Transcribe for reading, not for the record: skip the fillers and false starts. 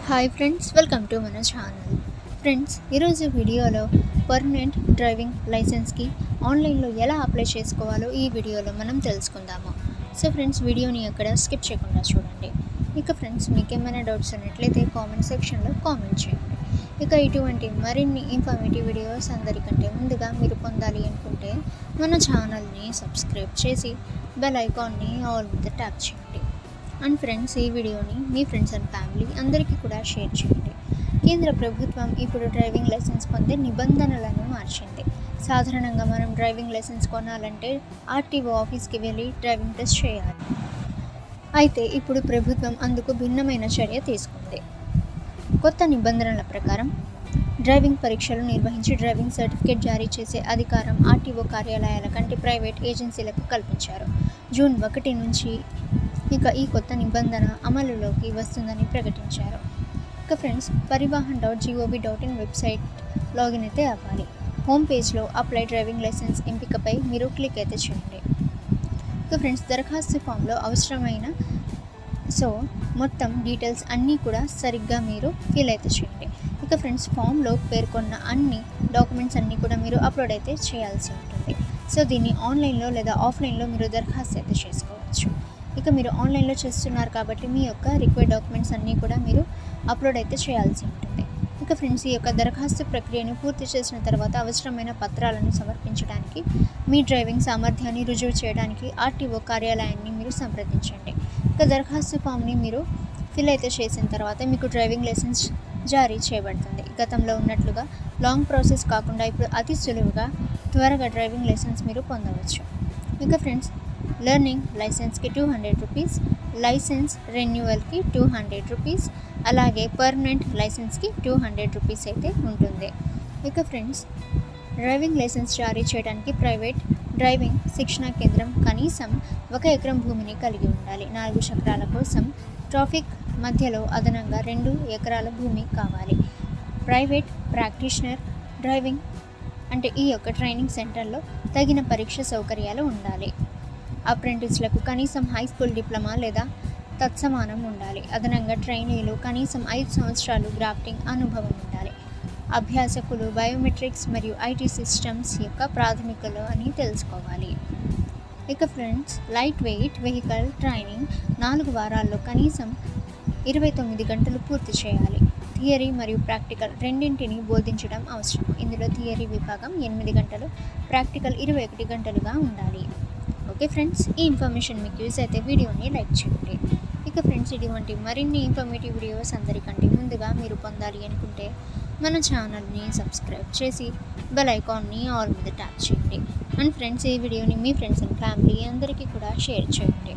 Hi friends, welcome to మన channel. Friends, ఈరోజు వీడియోలో పర్మనెంట్ డ్రైవింగ్ లైసెన్స్కి ఆన్లైన్లో ఎలా అప్లై చేసుకోవాలో ఈ వీడియోలో మనం తెలుసుకుందాము. సో ఫ్రెండ్స్, వీడియోని ఎక్కడ స్కిప్ చేయకుండా చూడండి. ఇక ఫ్రెండ్స్, మీకు ఏమైనా డౌట్స్ ఉన్నట్లయితే కామెంట్ సెక్షన్లో కామెంట్ చేయండి. ఇక ఇటువంటి మరిన్ని ఇన్ఫర్మేటివ్ వీడియోస్ అందరికంటే ముందుగా మీరు పొందాలి అనుకుంటే మన ఛానల్ని సబ్స్క్రైబ్ చేసి బెల్ ఐకాన్ని ఆల్ మీద ట్యాప్ చేయండి. అండ్ ఫ్రెండ్స్, ఈ వీడియోని మీ ఫ్రెండ్స్ అండ్ ఫ్యామిలీ అందరికీ కూడా షేర్ చేయండి. కేంద్ర ప్రభుత్వం ఇప్పుడు డ్రైవింగ్ లైసెన్స్ పొందే నిబంధనలను మార్చింది. సాధారణంగా మనం డ్రైవింగ్ లైసెన్స్ కొనాలంటే ఆర్టీఓ ఆఫీస్కి వెళ్ళి డ్రైవింగ్ టెస్ట్ చేయాలి. అయితే ఇప్పుడు ప్రభుత్వం అందుకు భిన్నమైన చర్య తీసుకుంది. కొత్త నిబంధనల ప్రకారం డ్రైవింగ్ పరీక్షలు నిర్వహించి డ్రైవింగ్ సర్టిఫికేట్ జారీ చేసే అధికారం ఆర్టీఓ కార్యాలయాల కంటే ప్రైవేట్ ఏజెన్సీలకు కల్పించారు. జూన్ 1 నుంచి ఇక ఈ కొత్త నిబంధన అమలులోకి వస్తుందని ప్రకటించారు. ఇక ఫ్రెండ్స్, పరివాహన్.gov.in వెబ్సైట్ లాగిన్ అయితే అవ్వాలి. హోమ్ పేజ్లో అప్లై డ్రైవింగ్ లైసెన్స్ ఎంపికపై మీరు క్లిక్ అయితే చేయండి. ఇక ఫ్రెండ్స్, దరఖాస్తు ఫామ్లో అవసరమైన మొత్తం డీటెయిల్స్ అన్నీ కూడా సరిగ్గా మీరు ఫిల్ అయితే చేయండి. ఇక ఫ్రెండ్స్, ఫామ్లో పేర్కొన్న అన్ని డాక్యుమెంట్స్ అన్నీ కూడా మీరు అప్లోడ్ అయితే చేయాల్సి ఉంటుంది. సో దీన్ని ఆన్లైన్లో లేదా ఆఫ్లైన్లో మీరు దరఖాస్తు అయితే చేసుకోవచ్చు. ఇక మీరు ఆన్లైన్లో చేస్తున్నారు కాబట్టి మీ యొక్క రిక్వైర్డ్ డాక్యుమెంట్స్ అన్నీ కూడా మీరు అప్లోడ్ అయితే చేయాల్సి ఉంటుంది. ఇక ఫ్రెండ్స్, ఈ యొక్క దరఖాస్తు ప్రక్రియను పూర్తి చేసిన తర్వాత అవసరమైన పత్రాలను సమర్పించడానికి, మీ డ్రైవింగ్ సామర్థ్యాన్ని రుజువు చేయడానికి ఆర్టీఓ కార్యాలయాన్ని మీరు సంప్రదించండి. ఇక దరఖాస్తు ఫామ్ని మీరు ఫిల్ అయితే చేసిన తర్వాత మీకు డ్రైవింగ్ లైసెన్స్ జారీ చేయబడుతుంది. గతంలో ఉన్నట్లుగా లాంగ్ ప్రాసెస్ కాకుండా ఇప్పుడు అతి సులువుగా త్వరగా డ్రైవింగ్ లైసెన్స్ మీరు పొందవచ్చు. ఇక ఫ్రెండ్స్, లెర్నింగ్ లైసెన్స్కి 200 రూపీస్, లైసెన్స్ రెన్యువల్కి 200 రూపీస్, అలాగే పర్మనెంట్ లైసెన్స్కి 200 రూపీస్ అయితే ఉంటుంది. ఇక ఫ్రెండ్స్, డ్రైవింగ్ లైసెన్స్ జారీ చేయడానికి ప్రైవేట్ డ్రైవింగ్ శిక్షణా కేంద్రం కనీసం 1 ఎకరం భూమిని కలిగి ఉండాలి. 4 చక్రాల కోసం ట్రాఫిక్ మధ్యలో అదనంగా 2 ఎకరాల భూమి కావాలి. ప్రైవేట్ ప్రాక్టీషనర్ డ్రైవింగ్ అంటే ఈ యొక్క ట్రైనింగ్ సెంటర్లో తగిన పరీక్ష సౌకర్యాలు ఉండాలి. అప్రెంటిస్లకు కనీసం హై స్కూల్ డిప్లొమా లేదా తత్సమానం ఉండాలి. అదనంగా ట్రైనీలు కనీసం 5 సంవత్సరాలు గ్రాఫ్టింగ్ అనుభవం ఉండాలి. అభ్యాసకులు బయోమెట్రిక్స్ మరియు ఐటీ సిస్టమ్స్ యొక్క ప్రాథమికలు అని తెలుసుకోవాలి. ఇక friends, light weight vehicle training 4 వారాల్లో కనీసం 29 గంటలు పూర్తి చేయాలి. థియరీ మరియు ప్రాక్టికల్ రెండింటిని బోధించడం అవసరం. ఇందులో థియరీ విభాగం 8 గంటలు, ప్రాక్టికల్ 21 గంటలుగా ఉండాలి. ఓకే ఫ్రెండ్స్, ఈ ఇన్ఫర్మేషన్ మీకు యూస్ అయితే వీడియోని లైక్ చేయండి. ఇక ఫ్రెండ్స్, ఇటువంటి మరిన్ని ఇన్ఫర్మేటివ్ వీడియోస్ అందరికంటే ముందుగా మీరు పొందాలి అనుకుంటే మన ఛానల్ని సబ్స్క్రైబ్ చేసి బెల్ ఐకాన్ని ఆల్ మీద ట్యాప్ చేయండి. అండ్ ఫ్రెండ్స్, ఈ వీడియోని మీ ఫ్రెండ్స్ అండ్ ఫ్యామిలీ అందరికీ కూడా షేర్ చేయండి.